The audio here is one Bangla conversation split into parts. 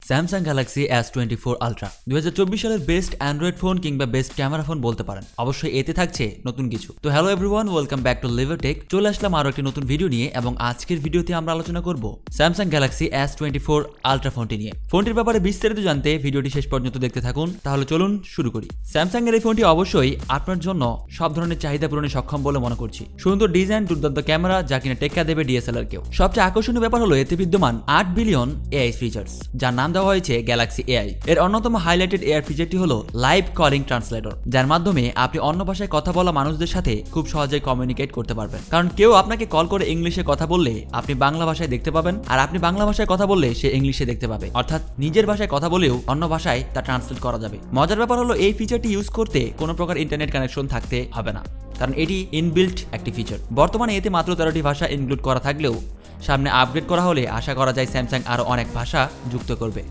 স্যামসাং গ্যালাক্সি S24 আলট্রা 2024 সালের বেস্ট অ্যান্ড্রয়েড ফোন কিংবা বেস্ট ক্যামেরা ফোন বলতে পারেন। অবশ্যই এতে থাকছে নতুন কিছু। তো hello everyone, welcome back to LeverTech। চলে আসলাম আরো একটি নতুন ভিডিও নিয়ে এবং আজকের ভিডিওতে আমরা আলোচনা করব স্যামসাং গ্যালাক্সি S24 আলট্রা ফোনটি নিয়ে। ফোনটির ব্যাপারে বিস্তারিত জানতে ভিডিওটি শেষ পর্যন্ত দেখতে থাকুন। তাহলে চলুন শুরু করি। স্যামসাং এর এই ফোনটি অবশ্যই আপনার জন্য সব ধরনের চাহিদা পূরণে সক্ষম বলে মনে করছি। সুন্দর ডিজাইন, দুর্দান্ত ক্যামেরা, যা কিনা টেক্কা দেবে ডিএসএলআর কেও। সবচেয়ে আকর্ষণীয় ব্যাপার হলো এতে বিদ্যমান 8 বিলিয়ন এআই ফিচার্স, যার নাম দেওয়া হয়েছে গ্যালাক্সি এআই। এর অন্যতম হাইলাইটেড এআই ফিচারটি হলো লাইভ কলিং ট্রান্সলেটর, যার মাধ্যমে আপনি অন্য ভাষায় কথা বলা মানুষদের সাথে খুব সহজেই কমিউনিকেট করতে পারবেন। কারণ কেউ আপনাকে কল করে ইংলিশে কথা বললে আপনি বাংলা ভাষায় দেখতে পাবেন, আর আপনি বাংলা ভাষায় কথা বললে সে ইংলিশে দেখতে পাবে। অর্থাৎ নিজের ভাষায় কথা বলেও অন্য ভাষায় তা ট্রান্সলেট করা যাবে। মজার ব্যাপার হলো এই ফিচারটি ইউজ করতে কোনো প্রকার ইন্টারনেট কানেকশন থাকতে হবে না, কারণ এটি ইনবিল্ট একটি ফিচার। বর্তমানে এতে মাত্র 13টি ভাষা ইনক্লুড করা থাকলেও সামনে আপগ্রেড করা হলে আশা করা যায় স্যামসাং আরও অনেক ভাষা যুক্ত করবে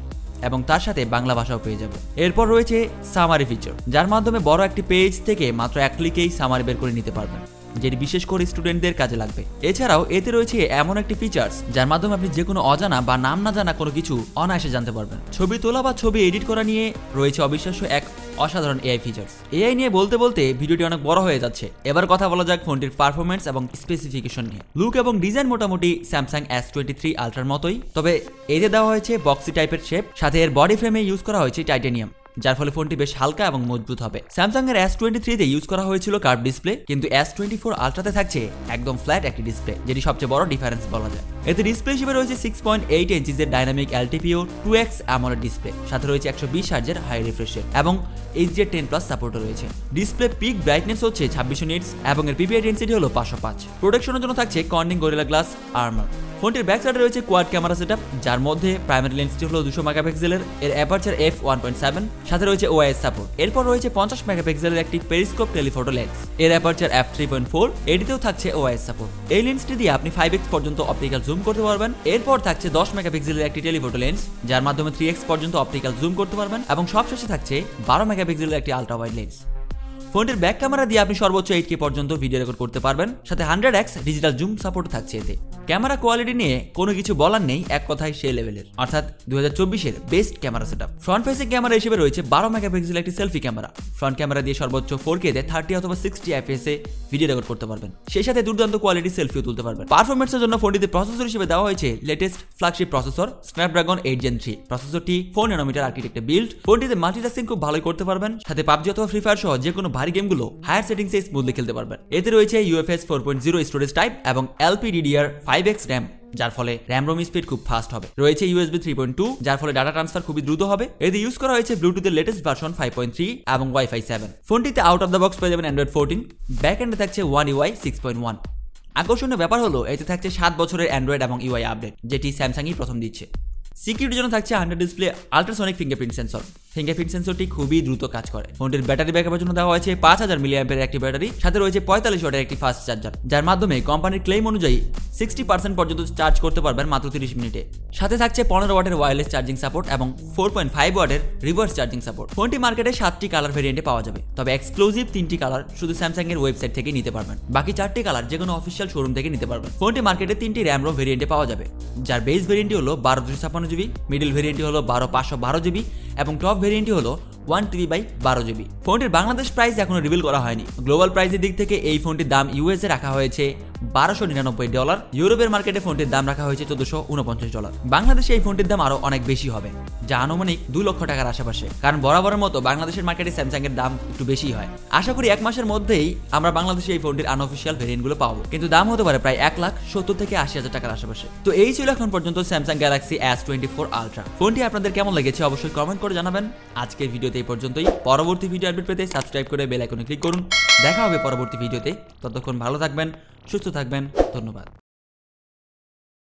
এবং তার সাথে বাংলা ভাষাও পেয়ে যাবে। এরপর রয়েছে সামারি ফিচার, যার মাধ্যমে বড় একটি পেজ থেকে মাত্র এক ক্লিকেই সামারি বের করে নিতে পারবেন, যেটি বিশেষ করে স্টুডেন্টদের কাজে লাগবে। এছাড়াও এতে রয়েছে এমন একটি ফিচার্স যার মাধ্যমে আপনি যে কোনো অজানা বা নাম না জানা কোনো কিছু অনায়াসে জানতে পারবেন। ছবি তোলা বা ছবি এডিট করা নিয়ে রয়েছে অবিশ্বাস্য এক অসাধারণ এআই ফিচার্স। এআই নিয়ে বলতে বলতে ভিডিওটি অনেক বড় হয়ে যাচ্ছে। এবার কথা বলা যাক ফোনটির পারফরমেন্স এবং স্পেসিফিকেশন নিয়ে। লুক এবং ডিজাইন মোটামুটি স্যামসাং S23 আলট্রার মতোই, তবে এতে দেওয়া হয়েছে বক্সি টাইপের শেপ, সাথে এর বডি ফ্রেমে ইউজ করা হয়েছে টাইটানিয়াম, যার ফলে ফোনটি বেশ হালকা এবং মজবুত হবে। স্যামসাং এর S23 তে ইউজ করা হয়েছিল কার্ভ ডিসপ্লে, কিন্তু S24 আলট্রাতে থাকছে একদম ফ্ল্যাট একটি ডিসপ্লে, যেটি সবচেয়ে বড় ডিফারেন্স বলা যায়। এতে ডিসপ্লে হিসেবে রয়েছে 6.8 ইঞ্চিজের dynamic LTPO 2x AMOLED display, সাথে রয়েছে 120 হার্জের হাই রিফ্রেশের এবং HDR10+ সাপোর্টও রয়েছে। ডিসপ্লে পিক ব্রাইটনেস হচ্ছে 2600 নিটস এবং এর PPI ডেনসিটি হলো 505। প্রোটেকশনের জন্য থাকছে কর্নিং গরিলা গ্লাস আর্মার। ফোনটির ব্যাক সাইডে রয়েছে কোয়াড ক্যামেরা সেটআপ, যার মধ্যে প্রাইমারি লেন্সটি হলো 200 মেগাপিক্সেলের, এর অ্যাপারচার f1.7, সাথে রয়েছে OIS সাপোর্ট। এরপর রয়েছে 50 মেগাপিক্সেলের একটি পেরিস্কোপ টেলিফটো লেন্স, এর অ্যাপারচার f3.4, এটিতেও থাকছে OIS সাপোর্ট। এই লেন্সটি দিয়ে আপনি 5x পর্যন্ত অপটিক্যাল জুম করতে পারবেন। এরপর থাকছে 10 মেগাপিক্সেলের একটি টেলিফটো লেন্স, যার মাধ্যমে 3x পর্যন্ত অপটিক্যাল জুম করতে পারবেন এবং সবশেষে থাকছে 12 মেগাপিক্সেলের একটি আলট্রা ওয়াইড লেন্স। ফোনটির ব্যাক ক্যামেরা দিয়ে আপনি সর্বোচ্চ 8K পর্যন্ত ভিডিও রেকর্ড করতে পারবেন, সাথে 100x ডিজিটাল জুম সাপোর্ট থাকছে এতে। ক্যামেরা কোয়ালিটি নিয়ে কোনো কিছু বলার নেই, এক কথায় সেই লেভেলের, অর্থাৎ 2024-এর best camera setup. Front facing camera হিসেবে রয়েছে 12 মেগাপিক্সেলের একটি সেলফি ক্যামেরা। ফ্রন্ট ক্যামেরা দিয়ে সর্বোচ্চ 4K তে 30 অথবা 60 fps এ ভিডিও রেকর্ড করতে পারবেন, সেই সাথে দুর্দান্ত কোয়ালিটির সেলফিও তুলতে পারবেন। পারফরম্যান্সের জন্য ফোনটিতে প্রসেসর হিসেবে দেওয়া হয়েছে latest flagship processor Snapdragon 8 Gen 3। প্রসেসরটি 4 ন্যানোমিটার আর্কিটেক্টে বিল্ড। ফোনটিতে মাল্টিটাস্কিং খুব ভালোই করতে পারবেন, সাথে পাবজি অথবা ফ্রি ফায়ার সহ যে কোনো ভারী গেমগুলো হায়ার সেটিংসে স্মুথলি খেলতে পারবেন। এতে রয়েছে UFS 4.0 স্টোরেজ টাইপ এবং LPDDR5X RAM, যার ফলে র্যাম রোম স্পিড খুব ফাস্ট হবে। রয়েছে USB 3.2, যার ফলে ডাটা ট্রান্সফার খুবই দ্রুত হবে। এতে ইউজ করা হয়েছে ব্লুটুথের লেটেস্ট ভার্সন 5.3 এবং Wi-Fi 7। ফোনটিতে আউট অফ দ্য বক্স পেয়ে যাবেন Android 14, ব্যাক এন্ডে থাকছে One UI 6.1। আকর্ষণীয় ব্যাপার হলো এতে থাকছে 7 বছরের অ্যান্ড্রয়েড এবং UI আপডেট, যেটি স্যামসাংই প্রথম দিচ্ছে। সিকিউরিটির জন্য থাকছে under display ultrasonic fingerprint sensor. Fingerprint সেন্সরটি খুবই দ্রুত কাজ করে। ফোনটির ব্যাটারি ব্যাকআপের জন্য দেওয়া হয়েছে 5000 মিলিঅ্যাম্পিয়ারের একটি ব্যাটারি, সাথে রয়েছে 45 ওয়াটের একটি ফাস্ট চার্জার, যার মাধ্যমে কোম্পানির ক্লেম অনুযায়ী 60% পর্যন্ত চার্জ করতে পারবেন মাত্র 30 মিনিটে। সাথে থাকছে 15 ওয়াটের ওয়্যারলেস চার্জিং সাপোর্ট এবং 4.5 ওয়াটের রিভার্স চার্জিং সাপোর্ট। ফোনটি মার্কেটে 7টি কালার ভেরিয়েন্টে পাওয়া যাবে, তবে এক্সক্লুসিভ 3টি কালার শুধু স্যামসাং এর ওয়েবসাইট থেকে নিতে পারবেন। বাকি 4টি কালার যে কোনো অফিসিয়াল শোরুম থেকে নিতে পারবেন। ফোনটি মার্কেটে 3টি র্যাম রোম ভেরিয়েন্টে পাওয়া যাবে, যার বেস ভেরিয়েন্টটি হলো 12/256 GB, মিডল ভেরিয়েন্টটি হলো 12/512 GB এবং টপ ভেরিয়েন্টটি হলো 1TB/12 GB। ফোনটির বাংলাদেশ প্রাইস এখনো রিভিল করা হয়নি। গ্লোবাল প্রাইসের দিক থেকে এই ফোনটির দাম ইউএসএ রাখা হয়েছে $1299, ইউরোপের মার্কেটে ফোনটির দাম রাখা হয়েছে $1449। বাংলাদেশে এই ফোনটির দাম আরো অনেক বেশি হবে, যা আনুমানিক 2 লক্ষ টাকার আশেপাশে, কারণ বরাবরের মতো বাংলাদেশের মার্কেটে স্যামসাং এর দাম একটু বেশি হয়। আশা করি 1 মাসের মধ্যেই আমরা বাংলাদেশে এই ফোনটির আনঅফিশিয়াল ভেরিয়েন্টগুলো পাবো, কিন্তু দাম হতে পারে প্রায় 1,70,000 থেকে 80,000 টাকার আশেপাশে। তো এই ছিল এখন পর্যন্ত স্যামসাং গ্যালাক্সি S24 আলট্রা ফোনটি। আপনাদের কেমন লেগেছে অবশ্যই কমেন্ট করে জানাবেন। আজকের ভিডিওতে এই পর্যন্তই। পরবর্তী ভিডিও আপডেট পেতে সাবস্ক্রাইব করে বেল আইকনে ক্লিক করুন। দেখা হবে পরবর্তী ভিডিওতে। ততক্ষণ ভালো থাকবেন, সুস্থ থাকবেন। ধন্যবাদ।